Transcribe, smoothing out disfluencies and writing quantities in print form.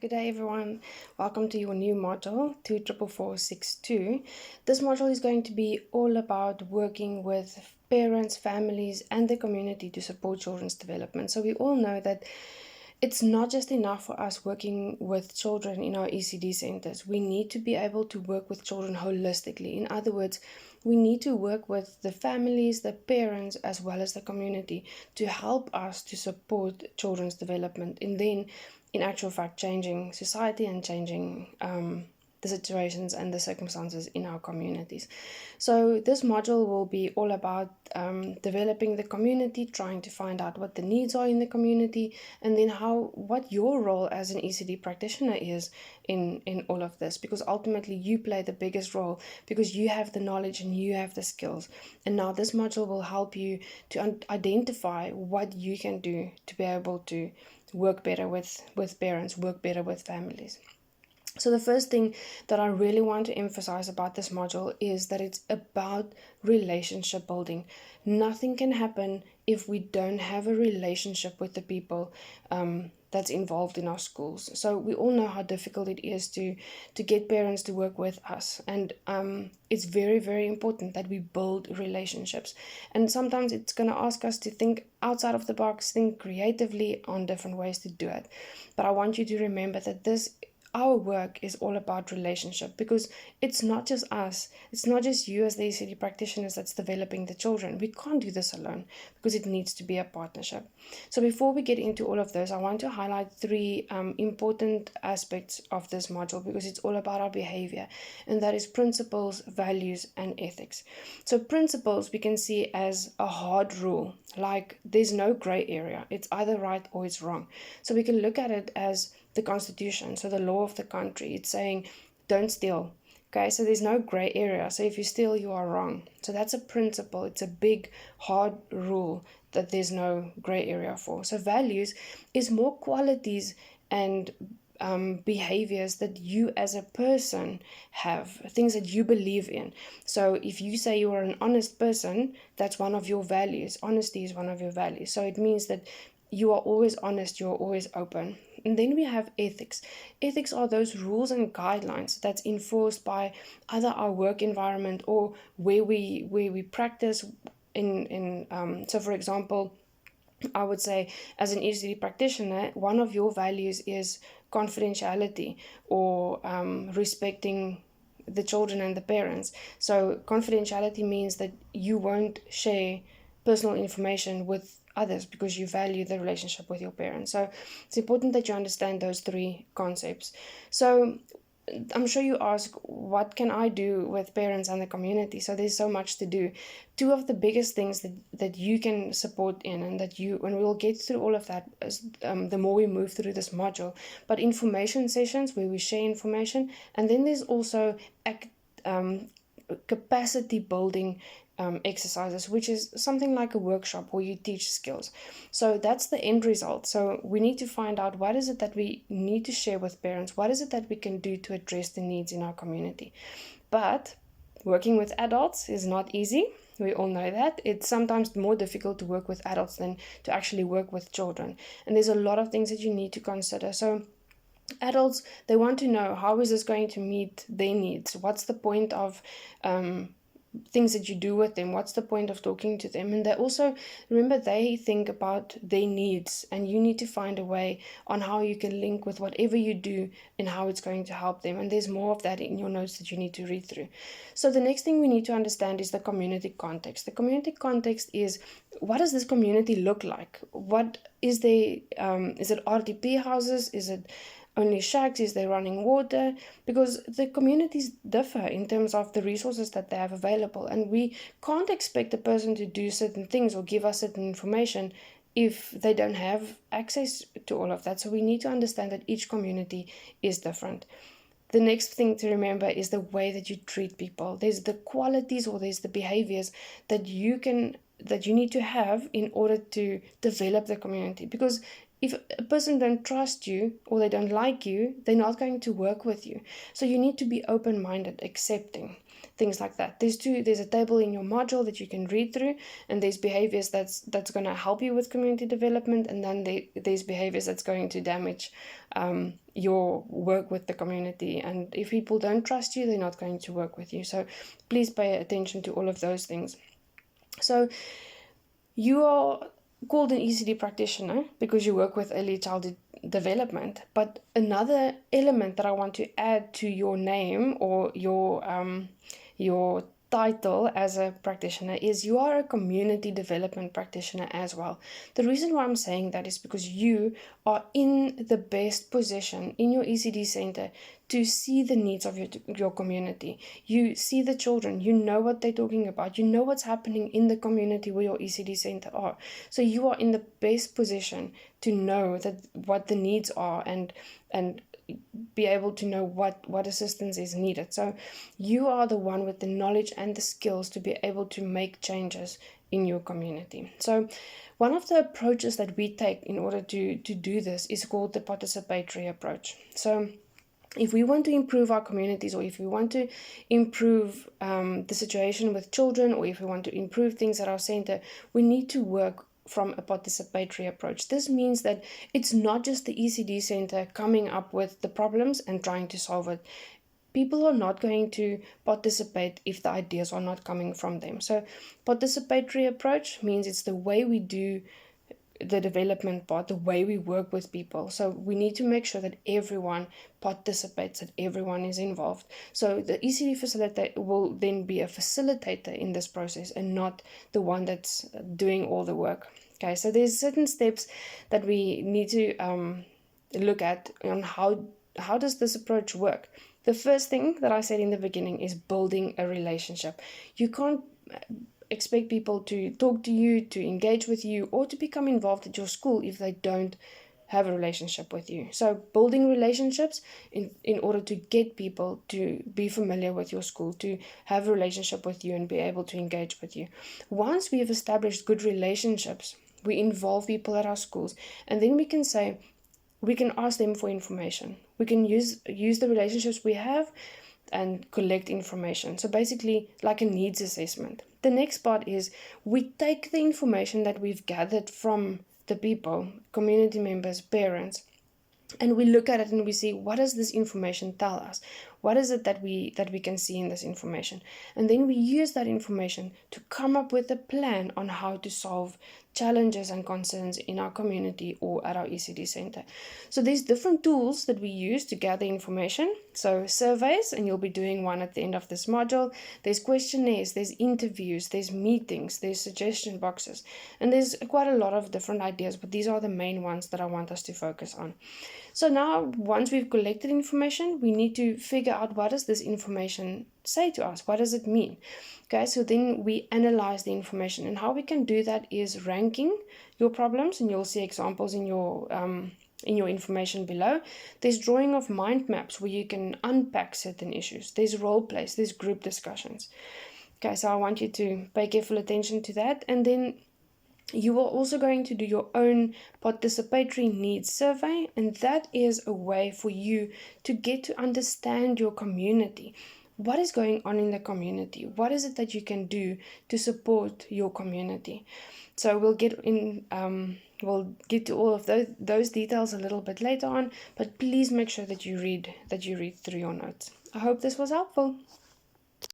Good day everyone, welcome to your new module 24462. This module is going to be all about working with parents, families and the community to support children's development. So we all know that it's not just enough for us working with children in our ECD centers. We need to be able to work with children holistically. In other words, we need to work with the families, the parents, as well as the community to help us to support children's development and then, in actual fact, changing society and changing the situations and the circumstances in our communities. So this module will be all about developing the community, trying to find out what the needs are in the community, and then what your role as an ECD practitioner is in all of this, because ultimately you play the biggest role because you have the knowledge and you have the skills. And now this module will help you to identify what you can do to be able to work better with parents, work better with families. So the first thing that I really want to emphasize about this module is that it's about relationship building. Nothing can happen if we don't have a relationship with the people that's involved in our schools. So we all know how difficult it is to get parents to work with us. And it's very, very important that we build relationships. And sometimes it's going to ask us to think outside of the box, think creatively on different ways to do it. But I want you to remember that our work is all about relationship, because it's not just us, it's not just you as the ECD practitioners that's developing the children. We can't do this alone because it needs to be a partnership. So before we get into all of this, I want to highlight three important aspects of this module, because it's all about our behavior, and that is principles, values, and ethics. So principles we can see as a hard rule, like there's no gray area. It's either right or it's wrong. So we can look at it as the Constitution, so the law of the country. It's saying don't steal. Okay, so there's no gray area. So if you steal, you are wrong. So that's a principle. It's a big, hard rule that there's no gray area for. So values is more qualities and behaviors that you as a person have, things that you believe in. So if you say you are an honest person, that's one of your values. Honesty is one of your values. So it means that you are always honest, you're always open. And then we have ethics. Ethics are those rules and guidelines that's enforced by either our work environment or where we practice so for example, I would say as an ECD practitioner, one of your values is confidentiality or respecting the children and the parents. So confidentiality means that you won't share personal information with others because you value the relationship with your parents. So it's important that you understand those three concepts. So I'm sure you ask, what can I do with parents and the community? So there's so much to do. Two of the biggest things that you can support in, and and we'll get through all of that as, the more we move through this module, but information sessions where we share information, and then there's also capacity building exercises, which is something like a workshop where you teach skills. So that's the end result. So we need to find out what is it that we need to share with parents, what is it that we can do to address the needs in our community. But working with adults is not easy. We all know that. It's sometimes more difficult to work with adults than to actually work with children. And there's a lot of things that you need to consider. So adults, they want to know, how is this going to meet their needs? What's the point of things that you do with them? What's the point of talking to them? And they also, remember, they think about their needs, and you need to find a way on how you can link with whatever you do and how it's going to help them. And there's more of that in your notes that you need to read through. So the next thing we need to understand is the community context. The community context is, what does this community look like? What is there? Is it RDP houses? Is it only shacks? Is there running water? Because the communities differ in terms of the resources that they have available, and we can't expect a person to do certain things or give us certain information if they don't have access to all of that. So we need to understand that each community is different. The next thing to remember is the way that you treat people. There's the qualities or there's the behaviors that you need to have in order to develop the community. Because if a person don't trust you or they don't like you, they're not going to work with you. So you need to be open-minded, accepting. things like that. There's a table in your module that you can read through, and there's behaviors that's going to help you with community development, and then there's behaviors that's going to damage your work with the community. And if people don't trust you, they're not going to work with you. So please pay attention to all of those things. So you are called an ECD practitioner because you work with early childhood development. But another element that I want to add to your name or your title as a practitioner is you are a community development practitioner as well. The reason why I'm saying that is because you are in the best position in your ECD center to see the needs of your community. You see the children, you know what they're talking about, you know what's happening in the community where your ECD center are. So you are in the best position to know that what the needs are and be able to know what assistance is needed. So you are the one with the knowledge and the skills to be able to make changes in your community. So one of the approaches that we take in order to do this is called the participatory approach. So if we want to improve our communities, or if we want to improve the situation with children, or if we want to improve things at our center, we need to work from a participatory approach. This means that it's not just the ECD center coming up with the problems and trying to solve it. People are not going to participate if the ideas are not coming from them. So participatory approach means it's the way we do the development part, the way we work with people. So we need to make sure that everyone participates, that everyone is involved. So the ECD facilitator will then be a facilitator in this process and not the one that's doing all the work. Okay, so there's certain steps that we need to look at on how does this approach work. The first thing that I said in the beginning is building a relationship. You can't expect people to talk to you, to engage with you, or to become involved at your school if they don't have a relationship with you. So building relationships in order to get people to be familiar with your school, to have a relationship with you and be able to engage with you. Once we have established good relationships, we involve people at our schools, and then we can ask them for information. We can use the relationships we have and collect information. So basically like a needs assessment. The next part is we take the information that we've gathered from the people, community members, parents, and we look at it and we see, what does this information tell us? What is it that we can see in this information? And then we use that information to come up with a plan on how to solve challenges and concerns in our community or at our ECD center. So there's different tools that we use to gather information. So surveys, and you'll be doing one at the end of this module. There's questionnaires, there's interviews, there's meetings, there's suggestion boxes, and there's quite a lot of different ideas, but these are the main ones that I want us to focus on. So now, once we've collected information, we need to figure out, what does this information say to us? What does it mean? Okay, so then we analyze the information, and how we can do that is ranking your problems, and you'll see examples in your information below. There's drawing of mind maps where you can unpack certain issues. There's role plays, there's group discussions. Okay, so I want you to pay careful attention to that, and then you are also going to do your own participatory needs survey, and that is a way for you to get to understand your community. What is going on in the community? What is it that you can do to support your community? So we'll get to all of those details a little bit later on, but please make sure that you read through your notes. I hope this was helpful.